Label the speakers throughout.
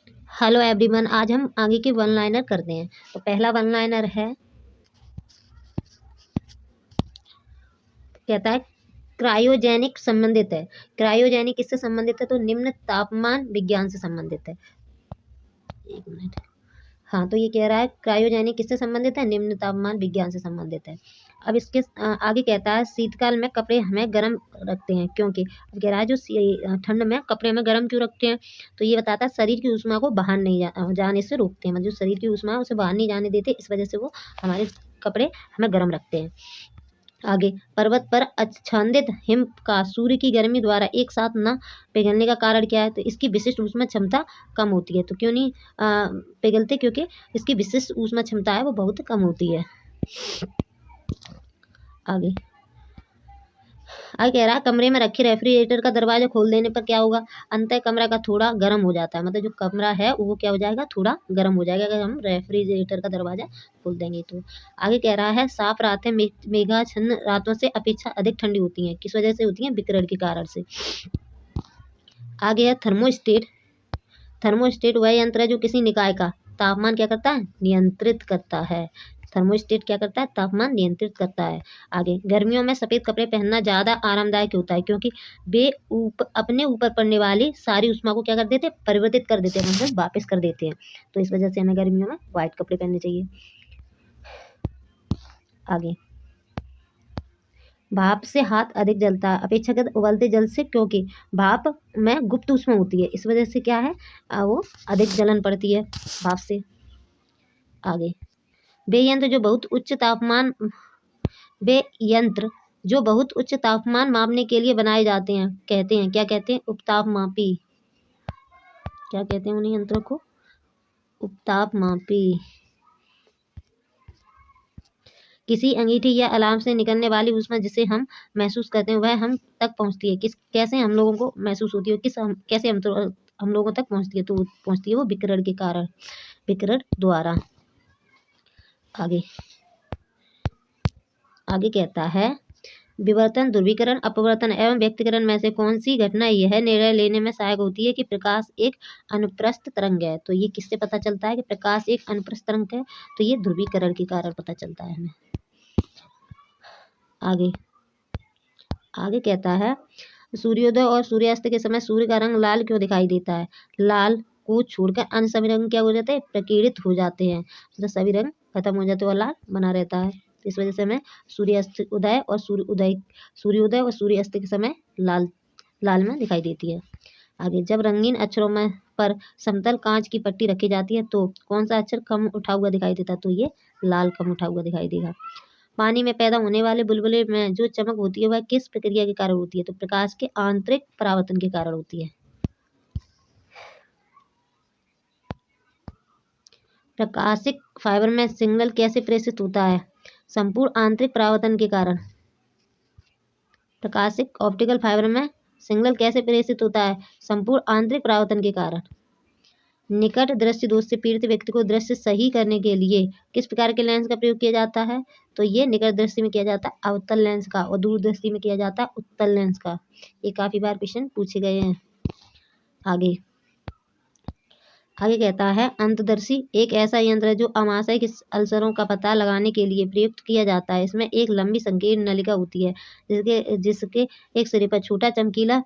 Speaker 1: Hello everyone, आज हम आगे के वन लाइनर करते हैं। तो पहला वन लाइनर है, कहता है क्रायोजेनिक संबंधित है। क्रायोजेनिक किससे संबंधित है? तो निम्न तापमान विज्ञान से संबंधित है। एक मिनट। हाँ, तो ये कह रहा है क्रायोजेनिक किससे संबंधित है? निम्न तापमान विज्ञान से संबंधित है। अब इसके आगे कहता है शीतकाल में कपड़े हमें गर्म रखते हैं क्योंकि, अब कह रहा है जो ठंड में कपड़े हमें गर्म क्यों रखते हैं? तो ये बताता है शरीर की ऊष्मा को बाहर नहीं जाने से रोकते हैं। मतलब जो शरीर की ऊष्मा है उसे बाहर नहीं जाने देते, इस वजह से वो हमारे कपड़े हमें गर्म रखते हैं। आगे, पर्वत पर आच्छादित हिम का सूर्य की गर्मी द्वारा एक साथ न पिघलने का कारण क्या है? तो इसकी विशिष्ट ऊष्मा क्षमता कम होती है। तो क्यों नहीं पिघलते? क्योंकि इसकी विशिष्ट ऊष्मा क्षमता है वो बहुत कम होती है। आगे कह रहा है कमरे में रखे रेफ्रिजरेटर का दरवाजा खोल देने पर क्या होगा? अंतः कमरा का थोड़ा गर्म हो जाता है। मतलब जो कमरा है वो क्या हो जाएगा? थोड़ा गर्म हो जाएगा अगर हम रेफ्रिजरेटर का दरवाजा खोल देंगे तो। आगे कह रहा है साफ रातें मेघाच्छन्न रातों से अपेक्षा अधिक ठंडी होती हैं। किस वजह से होती हैं? विकिरण के कारण से। आगे है थर्मोस्टेट। थर्मोस्टेट वह यंत्र है जो किसी निकाय का तापमान क्या करता है? नियंत्रित करता है। थर्मोस्टेट क्या करता है? तापमान नियंत्रित करता है। आगे, गर्मियों में सफेद कपड़े पहनना ज्यादा आरामदायक होता है क्योंकि वे अपने ऊपर पड़ने वाली सारी ऊष्मा को क्या कर देते हैं? परिवर्तित कर देते हैं, मतलब वापस कर देते हैं। तो इस वजह से हमें गर्मियों में व्हाइट कपड़े पहनने चाहिए। आगे, भाप से हाथ अधिक जलता है अपेक्षाकृत उबलते जल से क्योंकि भाप में गुप्त ऊष्मा होती है। इस वजह से क्या है? वो अधिक जलन पड़ती है भाप से। आगे, वे यंत्र जो बहुत उच्च तापमान वे यंत्र जो बहुत उच्च तापमान मापने के लिए बनाए जाते हैं कहते हैं, क्या कहते हैं? उपतापमापी। क्या कहते हैं उन्हीं यंत्रों को? उपतापमापी। किसी अंगीठी या अलार्म से निकलने वाली ऊष्मा जिसे हम महसूस करते हैं वह हम तक पहुंचती है। कैसे हम लोगों को महसूस होती है? कैसे हम लोगों तक पहुंचती है? तो पहुंचती है वो विकिरण के कारण, विकिरण द्वारा। आगे कहता है विवर्तन, ध्रुवीकरण, अपवर्तन एवं व्यक्तीकरण में से कौन सी घटना यह निर्णय लेने में सहायक होती है कि प्रकाश एक अनुप्रस्थ तरंग है? तो ये किससे पता चलता है कि प्रकाश एक अनुप्रस्थ तरंग है? तो ये ध्रुवीकरण के कारण पता चलता है हमें। आगे कहता है सूर्योदय और सूर्यास्त के समय सूर्य का रंग लाल क्यों दिखाई देता है? लाल को छोड़कर अन्य सभी रंग क्या हो जाते हैं? प्रकीर्णित हो जाते हैं। मतलब सभी रंग खत्म हो जाते हैं और लाल बना रहता है। इस वजह से हमें सूर्योदय और सूर्यास्त के समय लाल में दिखाई देती है। आगे, जब रंगीन अक्षरों में पर समतल कांच की पट्टी रखी जाती है तो कौन सा अक्षर कम उठा हुआ दिखाई देता है? तो ये लाल कम उठा हुआ दिखाई देगा। पानी में पैदा होने वाले बुलबुले में जो चमक होती है वह किस प्रक्रिया के कारण होती है? तो प्रकाश के आंतरिक परावर्तन के कारण होती है। प्रकाशिक फाइबर में सिग्नल कैसे प्रेषित होता है? संपूर्ण आंतरिक परावर्तन के कारण। प्रकाशिक ऑप्टिकल फाइबर में सिग्नल कैसे प्रेषित होता है? संपूर्ण आंतरिक परावर्तन के कारण। निकट दृष्टि दोष से पीड़ित व्यक्ति को दृश्य सही करने के लिए किस प्रकार के लेंस का प्रयोग किया जाता है? तो ये निकट दृष्टि में किया जाता है अवतल लेंस का और दूर दृष्टि में किया जाता है उत्तल लेंस का। ये काफी बार क्वेश्चन पूछे गए हैं। आगे कहता है अंतदर्शी एक ऐसा यंत्र है जो अमाशय के अल्सरों का पता लगाने के लिए प्रयुक्त किया जाता है। इसमें एक लंबी संकीर्ण नलिका होती है जिसके एक सिरे पर छोटा चमकीला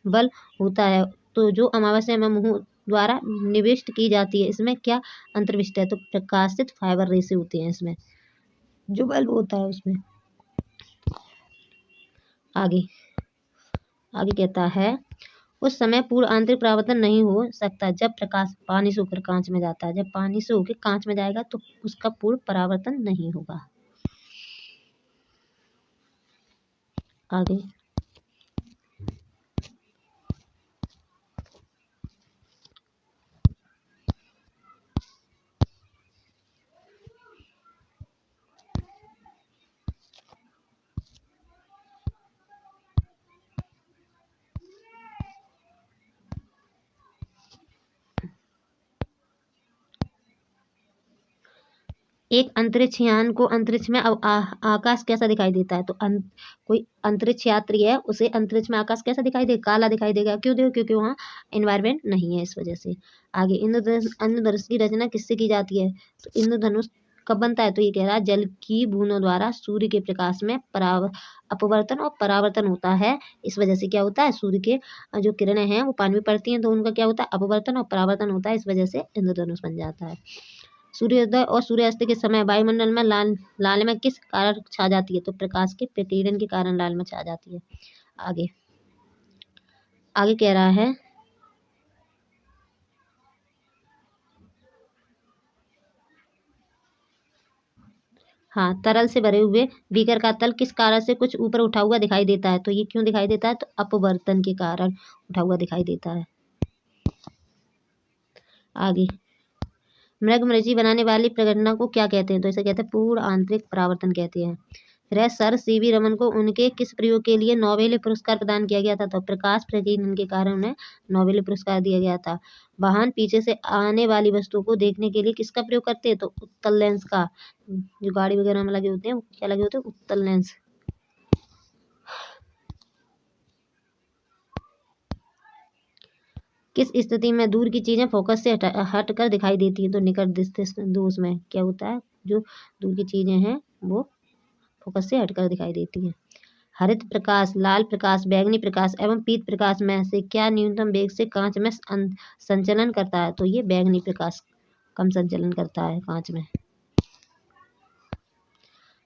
Speaker 1: बल होता है तो जो अमावस्या में मुंह द्वारा निविष्ट की जाती है। इसमें क्या अंतर्विष्ट है? तो प्रकाशित फाइबर रेसे होते हैं इसमें जो बल्ब होता है उसमें। आगे कहता है उस समय पूर्ण आंतरिक परावर्तन नहीं हो सकता जब प्रकाश पानी से होकर कांच में जाता है। जब पानी से होकर कांच में जाएगा तो उसका पूर्ण परावर्तन नहीं होगा। आगे एक अंतरिक्ष यान को अंतरिक्ष में आकाश कैसा दिखाई देता है? तो कोई अंतरिक्ष यात्री है, उसे अंतरिक्ष में आकाश कैसा दिखाई देगा? काला दिखाई देगा। क्यों देगा? क्योंकि वहाँ एनवायरमेंट नहीं है, इस वजह से। आगे, इंद्रधनुष की रचना किससे की जाती है? तो इंद्रधनुष कब बनता है? तो ये कह रहा है जल की बूंदों द्वारा सूर्य के प्रकाश में अपवर्तन और परावर्तन होता है। इस वजह से क्या होता है? सूर्य के जो किरणें हैं वो पानी में पड़ती हैं, तो उनका क्या होता है? अपवर्तन और परावर्तन होता है। इस वजह से इंद्रधनुष बन जाता है। सूर्योदय और सूर्यास्त के समय वायुमंडल में लालिमा किस कारण छा जाती है? तो प्रकाश के प्रकीर्णन के कारण लालिमा छा जाती है। आगे आगे कह रहा है हाँ, तरल से भरे हुए बीकर का तल किस कारण से कुछ ऊपर उठा हुआ दिखाई देता है? तो ये क्यों दिखाई देता है? तो अपवर्तन के कारण उठा हुआ दिखाई देता है। आगे, मृगमरीचि बनाने वाली प्रघटना को क्या कहते हैं? तो इसे कहते हैं पूर्ण आंतरिक परावर्तन कहते हैं। फिर सर सीवी रमन को उनके किस प्रयोग के लिए नोबेल पुरस्कार प्रदान किया गया था? तो प्रकाश प्रकीर्णन के कारण उन्हें नोबेल पुरस्कार दिया गया था। वाहन पीछे से आने वाली वस्तु को देखने के लिए किसका प्रयोग करते हैं? तो उत्तल लेंस का। जो गाड़ी वगैरह में लगे होते हैं वो क्या लगे होते हैं? उत्तल लेंस। किस स्थिति में दूर की चीजें फोकस से हट कर दिखाई देती हैं? तो निकट दृष्टि दोष में क्या होता है? जो दूर की चीजें हैं वो फोकस से हटकर दिखाई देती हैं। हरित प्रकाश, लाल प्रकाश, बैंगनी प्रकाश एवं पीत प्रकाश में से क्या न्यूनतम वेग से कांच में संचलन करता है? तो ये बैंगनी प्रकाश कम संचलन करता है कांच में।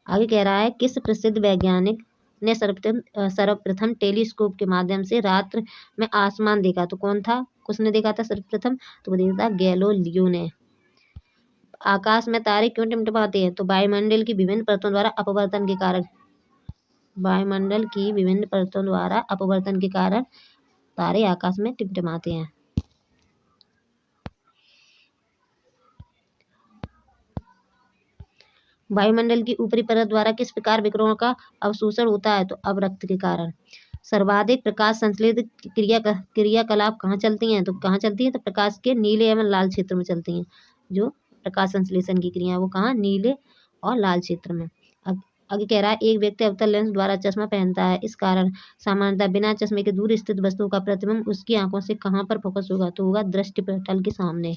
Speaker 1: आगे कह रहा है किस प्रसिद्ध वैज्ञानिक ने सर्वप्रथम टेलीस्कोप के माध्यम से रात्र में आसमान देखा? तो कौन था? किसने देखा था सर्वप्रथम? तो वो देखा था गैलीलियो ने। आकाश में तारे क्यों टिमटिमाते हैं? तो वायुमंडल की विभिन्न परतों द्वारा अपवर्तन के कारण। वायुमंडल की विभिन्न परतों द्वारा अपवर्तन के कारण तारे आकाश में टिमटिमाते हैं। वायुमंडल की ऊपरी परत द्वारा किस प्रकार विकिरणों का अवशोषण होता है? तो अवरक्त के कारण। सर्वाधिक प्रकाश संश्लेषित क्रियाकलाप कहाँ चलती हैं? तो कहाँ चलती हैं? तो प्रकाश के नीले एवं लाल क्षेत्र में चलती हैं। जो प्रकाश संश्लेषण की क्रिया वो कहाँ? नीले और लाल क्षेत्र में। आगे कह रहा है एक व्यक्ति अवतल लेंस द्वारा चश्मा पहनता है, इस कारण सामान्यतः बिना चश्मे के दूर स्थित वस्तु का प्रतिबिंब उसकी आंखों से कहाँ पर फोकस होगा? तो होगा दृष्टि पटल के सामने।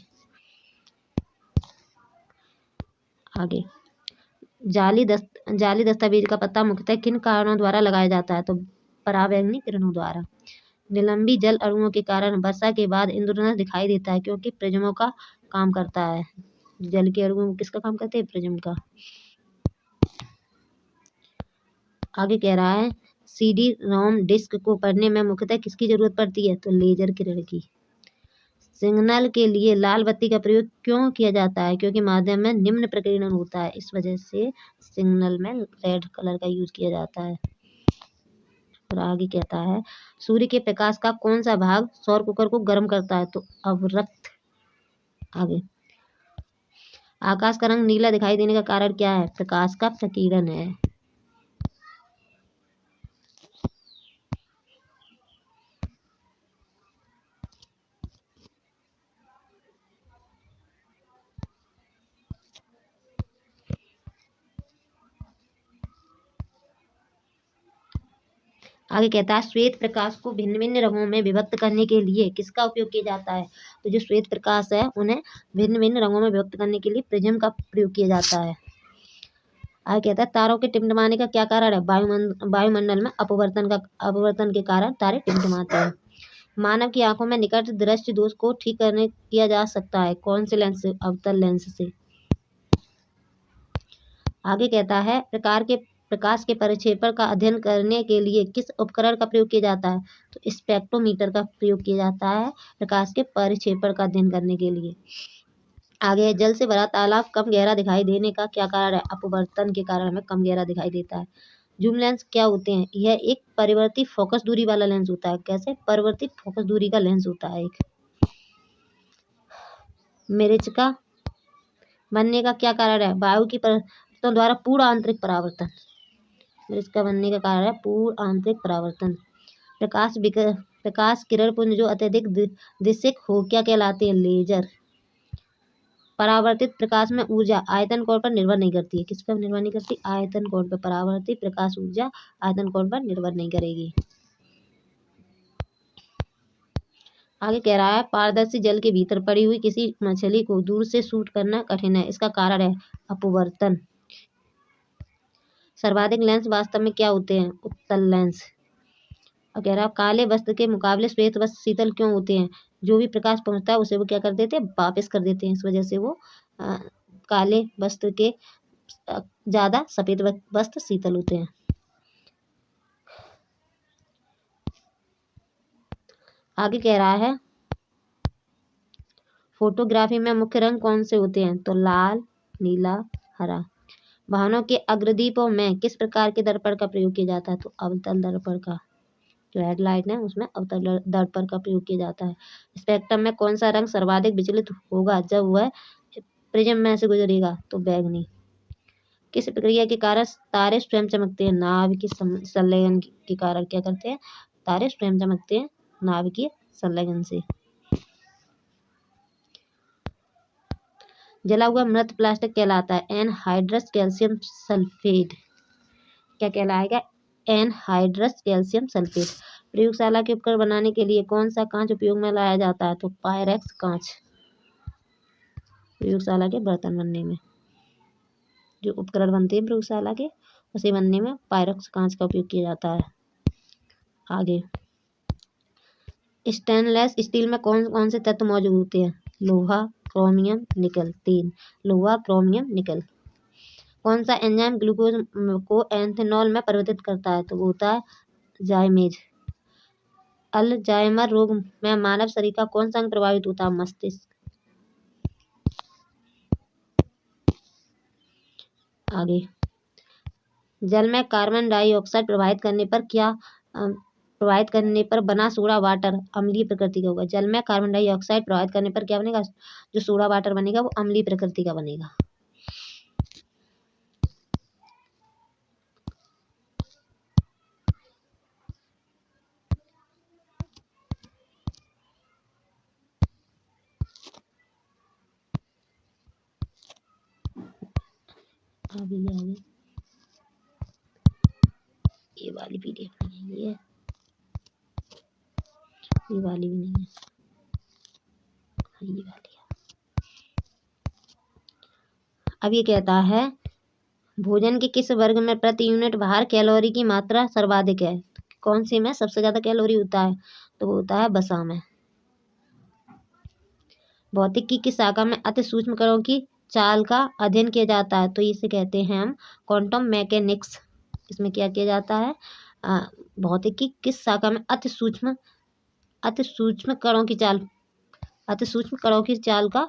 Speaker 1: आगे, जाली दस्तावेज का पता मुख्यतः किन कारणों द्वारा लगाया जाता है? तो पराबैंगनी किरणों द्वारा। निलंबी जल अणुओं के कारण वर्षा के बाद इंद्रधनुष दिखाई देता है क्योंकि प्रिज्मों का काम करता है। जल के अणु किसका काम करते हैं? प्रिज्म का। आगे कह रहा है सीडी रोम डिस्क को पढ़ने में मुख्यतः किसकी जरूरत पड़ती है? तो लेजर किरण की। सिग्नल के लिए लाल बत्ती का प्रयोग क्यों किया जाता है? क्योंकि माध्यम में निम्न प्रकीर्णन होता है, इस वजह से सिग्नल में रेड कलर का यूज किया जाता है। और आगे कहता है सूर्य के प्रकाश का कौन सा भाग सौर कुकर को गर्म करता है? तो अवरक्त। आगे, आकाश का रंग नीला दिखाई देने का कारण क्या है? प्रकाश का प्रकीर्णन है। आगे कहता है श्वेत प्रकाश को भिन्न भिन्न रंगों में विभक्त करने के लिए किसका उपयोग किया जाता है? तो जो श्वेत प्रकाश है उन्हें भिन्न भिन्न रंगों में विभक्त करने के लिए प्रिज्म का प्रयोग किया जाता है। आगे कहता है तारों के टिमटिमाने का क्या कारण है? वायुमंडल में अपवर्तन के कारण तारे टिमटिमाते हैं। मानव की आंखों में निकट दृष्टि दोष को ठीक करने किया जा सकता है कौन से लेंस से? अवतल लेंस से। आगे कहता है प्रकाश के परिक्षेपण का अध्ययन करने के लिए किस उपकरण का प्रयोग किया जाता है? तो स्पेक्ट्रोमीटर का प्रयोग किया जाता है प्रकाश के परिक्षेपण का अध्ययन करने के लिए। आगे, जल से भरा तालाब कम गहरा दिखाई देने का क्या कारण है? अपवर्तन के कारण हमें कम गहरा दिखाई देता है। जूम लेंस क्या होते हैं? यह एक परिवर्तित फोकस दूरी वाला लेंस होता है। कैसे? परिवर्तित फोकस दूरी का लेंस होता है एक। मिर्च का बनने का क्या कारण है? वायु की परतों द्वारा पूर्ण आंतरिक परावर्तन। मिर्च का बनने का कारण है पूर्ण आंतरिक परावर्तन। प्रकाश किरण पुंज जो अत्यधिक दिस्यक हो क्या कहलाते हैं? लेजर। परावर्तित प्रकाश में ऊर्जा आयतन कोण पर निर्भर नहीं करती है। किस पर निर्भर नहीं करती? आयतन कोण पर। परावर्तित प्रकाश ऊर्जा आयतन कोण पर निर्भर नहीं करेगी। आगे कह रहा है पारदर्शी जल के भीतर पड़ी हुई किसी मछली को दूर से शूट करना कठिन है। इसका कारण है अपवर्तन। सर्वाधिक लेंस वास्तव में क्या होते हैं? उत्तल लेंस। और कह रहा है काले वस्त्र के मुकाबले श्वेत वस्त्र शीतल क्यों होते हैं? जो भी प्रकाश पहुंचता है उसे वो क्या कर देते हैं? वापस कर देते हैं। इस वजह से वो काले वस्त्र के ज्यादा, सफेद वस्त्र शीतल होते हैं। आगे कह रहा है फोटोग्राफी में मुख्य रंग कौन से होते हैं? तो लाल, नीला, हरा। वाहनों के अग्रदीपों में किस प्रकार के दर्पण का प्रयोग किया जाता है? तो अवतल दर्पण का। जो हेडलाइट है उसमें अवतल दर्पण का प्रयोग किया जाता है। स्पेक्ट्रम में कौन सा रंग सर्वाधिक विचलित होगा जब वह प्रिज्म में से गुजरेगा? तो बैंगनी। किस प्रक्रिया के कारण तारे स्वयं चमकते हैं? नाभिकीय संलयन के कारण क्या करते हैं? तारे स्वयं चमकते हैं नाभिकीय संलयन से। जला हुआ मृत प्लास्टिक कहलाता है एनहाइड्रस कैल्शियम सल्फेट। क्या कहलाएगा? Anhydrous calcium sulphate. प्रयोगशाला के उपकरण बनाने के लिए कौन सा कांच उपयोग में लाया जाता है? तो पायरेक्स कांच। प्रयोगशाला के बर्तन बनने में जो उपकरण बनते हैं प्रयोगशाला के, उसे बनने में पायरेक्स कांच का उपयोग किया जाता है। आगे स्टेनलेस स्टील में कौन कौन से तत्व मौजूद होते हैं? लोहा, क्रोमियम, निकल। 3 लोहा, क्रोमियम, निकल। कौन सा एंजाइम ग्लूकोज को एथेनॉल में परिवर्तित करता है? तो वो होता है जाइमेज। अल्जाइमर रोग में मानव शरीर का कौन सा अंग प्रभावित होता है? मस्तिष्क। आगे जल में कार्बन डाइऑक्साइड प्रवाहित करने पर बना सोडा वाटर अम्लीय प्रकृति का होगा। जल में कार्बन डाइऑक्साइड प्रवाहित करने पर क्या बनेगा? जो सोडा वाटर बनेगा वो अम्लीय प्रकृति का बनेगा। अभी आगे ये वाली पीडीएफ नहीं है, ये वाली भी नहीं है, ये वाली है। अब ये कहता है भोजन के किस वर्ग में प्रति यूनिट भार कैलोरी की मात्रा सर्वाधिक है? कौन सी में सबसे ज्यादा कैलोरी होता है? तो वो होता है वसा में। भौतिक की किस शाखा में अति सूक्ष्म कणों की चाल का अध्ययन किया जाता है? तो इसे कहते हैं हम क्वांटम मैकेनिक्स। इसमें क्या किया जाता है? भौतिक की किस शाखा में अति सूक्ष्म कणों की चाल का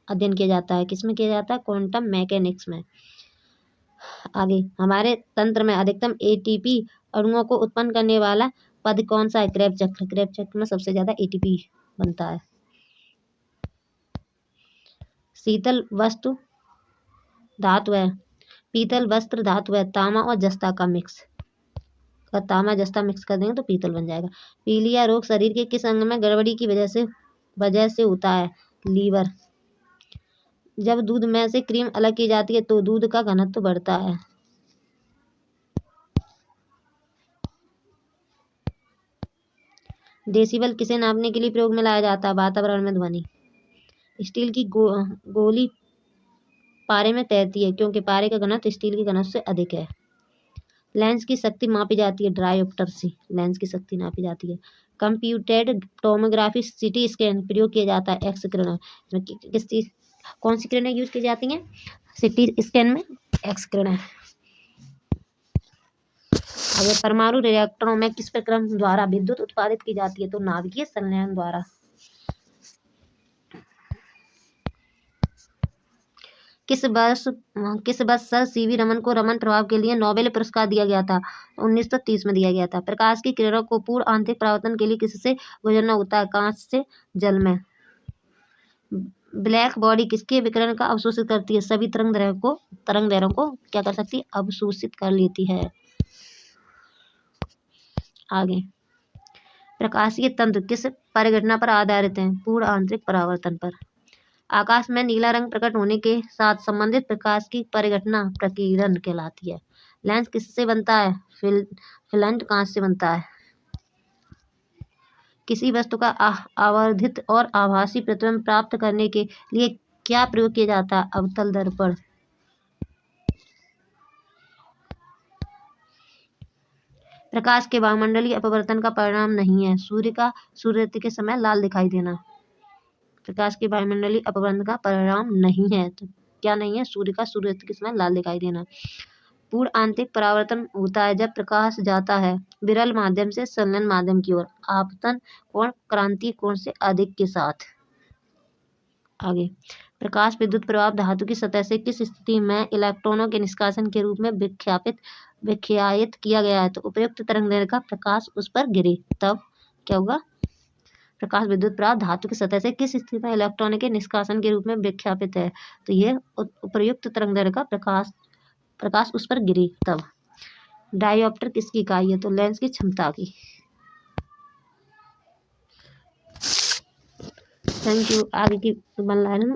Speaker 1: अध्ययन किया जाता है? किसमें किया जाता है? क्वांटम मैकेनिक्स में। आगे हमारे तंत्र में अधिकतम एटीपी अणुओं को उत्पन्न करने वाला पद कौन सा है? क्रेब चक्र। क्रेब चक्र में सबसे ज्यादा एटीपी बनता है। शीतल वस्तु धातु है, पीतल वस्त्र धातु है, तामा और जस्ता का मिक्स। अगर तामा जस्ता मिक्स कर देंगे तो पीतल बन जाएगा। पीलिया रोग शरीर के किस अंग में गड़बड़ी की वजह से होता है? लीवर। जब दूध में से क्रीम अलग की जाती है तो दूध का घनत्व बढ़ता है। डेसिबल किसे नापने के लिए प्रयोग में लाया जाता है? वातावरण में ध्वनि। स्टील की गोली पारे में तैरती है क्योंकि पारे का घनत्व स्टील के घनत्व से अधिक है। लेंस की शक्ति मापी जाती है डायोप्टर से। लेंस की शक्ति नापी जाती है। कंप्यूटेड टोमोग्राफी सीटी स्कैन प्रयोग किया जाता है एक्स किरण। कौन सी किरणें यूज की जाती हैं सीटी स्कैन में? एक्स किरणें। अगर परमाणु रिएक्टरों में किस प्रक्रम द्वारा विद्युत उत्पादित की जाती है? तो नाभिकीय संलयन द्वारा। किस वर्ष सर सीवी रमन को रमन प्रभाव के लिए नोबेल पुरस्कार दिया गया था? 1930 में दिया गया था। प्रकाश की किरणों को पूर्ण आंतरिक परावर्तन के लिए किससे गुजरना होता है? कांच से जल में। ब्लैक बॉडी किसके विकिरण का अवशोषित करती है? सभी तरंग दैर्घ्यों को क्या कर सकती है? अवशोषित कर लेती है। आगे प्रकाशीय तंत्र किस परिघटना पर आधारित है? पूर्ण आंतरिक परावर्तन पर। आकाश में नीला रंग प्रकट होने के साथ संबंधित प्रकाश की परिघटना प्रकीर्णन कहलाती है। लेंस किससे बनता है? फिलेंट कांच से बनता है। किसी वस्तु का आवर्धित और आभासी प्रतिबिंब प्राप्त करने के लिए क्या प्रयोग किया जाता है? अवतल दर्पण। प्रकाश के वायुमंडलीय अपवर्तन का परिणाम नहीं है सूर्य का सूर्योदय के समय लाल दिखाई देना। प्रकाश के वायुमंडलीय अपवर्तन का परिणाम नहीं है, तो क्या नहीं है? सूर्य का सूर्योदय के समय लाल दिखाई देना। पूर्ण आंतरिक परावर्तन होता है जब प्रकाश जाता है विरल माध्यम से संलयन माध्यम की ओर, आपतन कोण क्रांति कोण से अधिक के साथ। आगे, प्रकाश विद्युत प्रभाव धातु की सतह से किस स्थिति में इलेक्ट्रॉनों के निष्कासन के रूप में विख्यायित किया गया है? तो उपयुक्त तरंगदैर्घ्य का प्रकाश उस पर गिरे तब क्या होगा? प्रकाश विद्युत प्रभाव धातु की सतह से किस स्थिति में इलेक्ट्रॉनों के निष्कासन के रूप में विख्यापित है? तो यह उपयुक्त तरंगदैर्घ्य का प्रकाश उस पर गिरे तब। डायोप्टर किसकी इकाई है? तो लेंस की क्षमता की। Thank you. आगे की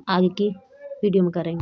Speaker 1: आगे की वीडियो में करेंगे।